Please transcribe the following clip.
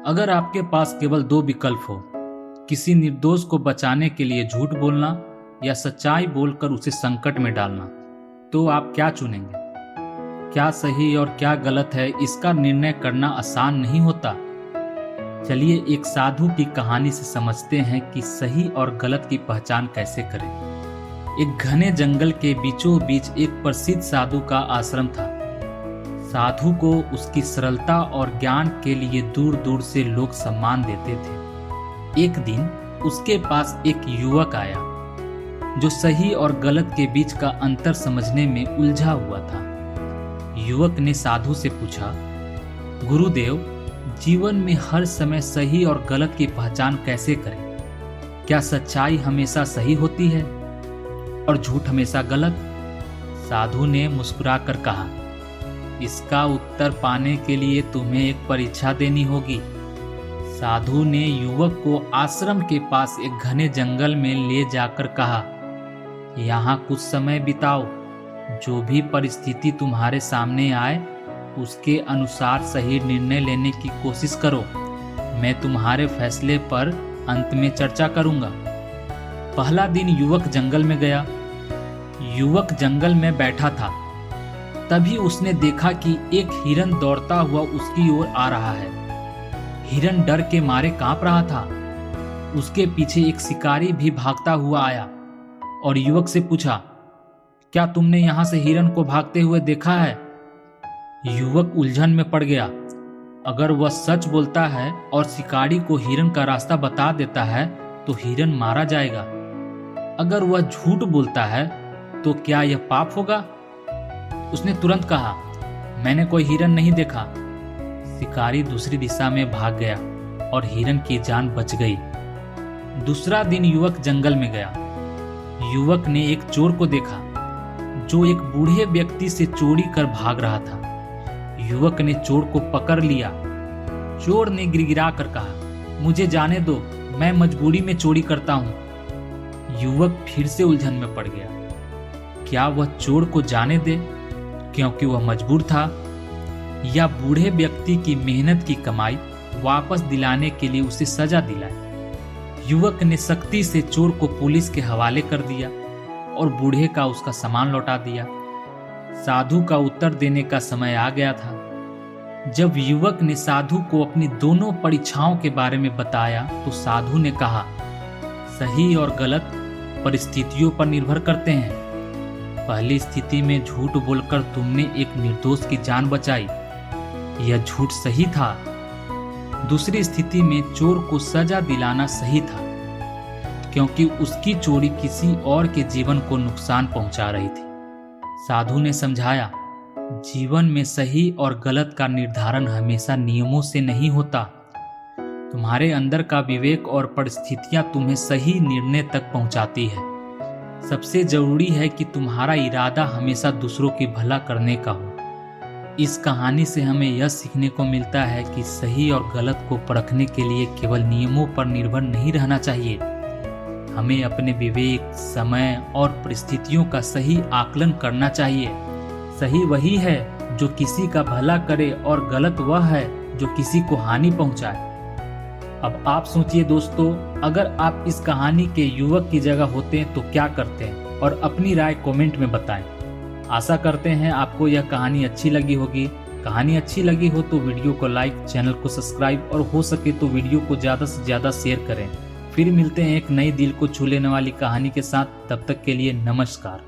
अगर आपके पास केवल दो विकल्प हो, किसी निर्दोष को बचाने के लिए झूठ बोलना या सच्चाई बोलकर उसे संकट में डालना, तो आप क्या चुनेंगे? क्या सही और क्या गलत है, इसका निर्णय करना आसान नहीं होता। चलिए एक साधु की कहानी से समझते हैं कि सही और गलत की पहचान कैसे करें। एक घने जंगल के बीचों बीच एक प्रसिद्ध साधु का आश्रम था। साधु को उसकी सरलता और ज्ञान के लिए दूर दूर से लोग सम्मान देते थे। एक दिन उसके पास एक युवक आया जो सही और गलत के बीच का अंतर समझने में उलझा हुआ था। युवक ने साधु से पूछा, गुरुदेव, जीवन में हर समय सही और गलत की पहचान कैसे करें? क्या सच्चाई हमेशा सही होती है और झूठ हमेशा गलत? साधु ने मुस्कुराकर कहा, इसका उत्तर पाने के लिए तुम्हें एक परीक्षा देनी होगी। साधु ने युवक को आश्रम के पास एक घने जंगल में ले जाकर कहा, यहाँ कुछ समय बिताओ। जो भी परिस्थिति तुम्हारे सामने आए उसके अनुसार सही निर्णय लेने की कोशिश करो। मैं तुम्हारे फैसले पर अंत में चर्चा करूंगा। पहला दिन युवक जंगल में गया। युवक जंगल में बैठा था, तभी उसने देखा कि एक हिरन दौड़ता हुआ उसकी ओर आ रहा है। हिरन डर के मारे कांप रहा था। उसके पीछे एक शिकारी भी भागता हुआ आया और युवक से पूछा, क्या तुमने यहां से हिरन को भागते हुए देखा है? युवक उलझन में पड़ गया। अगर वह सच बोलता है और शिकारी को हिरन का रास्ता बता देता है तो हिरन मारा जाएगा। अगर वह झूठ बोलता है तो क्या यह पाप होगा? उसने तुरंत कहा, मैंने कोई हिरन नहीं देखा। शिकारी दूसरी दिशा में भाग गया और हिरन की जान बच गई। दूसरा दिन युवक जंगल में गया। युवक ने एक चोर को देखा जो एक बूढ़े व्यक्ति से चोरी कर भाग रहा था। युवक ने चोर को पकड़ लिया। चोर ने गिड़गिड़ा कर कहा, मुझे जाने दो, मैं मजबूरी में चोरी करता हूं। युवक फिर से उलझन में पड़ गया। क्या वह चोर को जाने दे क्योंकि वह मजबूर था, या बूढ़े व्यक्ति की मेहनत की कमाई वापस दिलाने के लिए उसे सजा दिलाए? युवक ने सख्ती से चोर को पुलिस के हवाले कर दिया और बूढ़े का उसका सामान लौटा दिया। साधु का उत्तर देने का समय आ गया था। जब युवक ने साधु को अपनी दोनों परीक्षाओं के बारे में बताया तो साधु ने कहा, सही और गलत परिस्थितियों पर निर्भर करते हैं। पहली स्थिति में झूठ बोलकर तुमने एक निर्दोष की जान बचाई, यह झूठ सही था। दूसरी स्थिति में चोर को सजा दिलाना सही था क्योंकि उसकी चोरी किसी और के जीवन को नुकसान पहुंचा रही थी। साधु ने समझाया, जीवन में सही और गलत का निर्धारण हमेशा नियमों से नहीं होता। तुम्हारे अंदर का विवेक और परिस्थितियां तुम्हें सही निर्णय तक पहुंचाती है। सबसे जरूरी है कि तुम्हारा इरादा हमेशा दूसरों की भला करने का हो। इस कहानी से हमें यह सीखने को मिलता है कि सही और गलत को परखने के लिए केवल नियमों पर निर्भर नहीं रहना चाहिए। हमें अपने विवेक, समय और परिस्थितियों का सही आकलन करना चाहिए। सही वही है जो किसी का भला करे और गलत वह है जो किसी को हानि पहुंचाए। अब आप सोचिए दोस्तों, अगर आप इस कहानी के युवक की जगह होते तो क्या करते हैं, और अपनी राय कमेंट में बताएं। आशा करते हैं आपको यह कहानी अच्छी लगी होगी। कहानी अच्छी लगी हो तो वीडियो को लाइक, चैनल को सब्सक्राइब और हो सके तो वीडियो को ज़्यादा से ज़्यादा शेयर करें। फिर मिलते हैं एक नई दिल को छू लेने वाली कहानी के साथ। तब तक के लिए नमस्कार।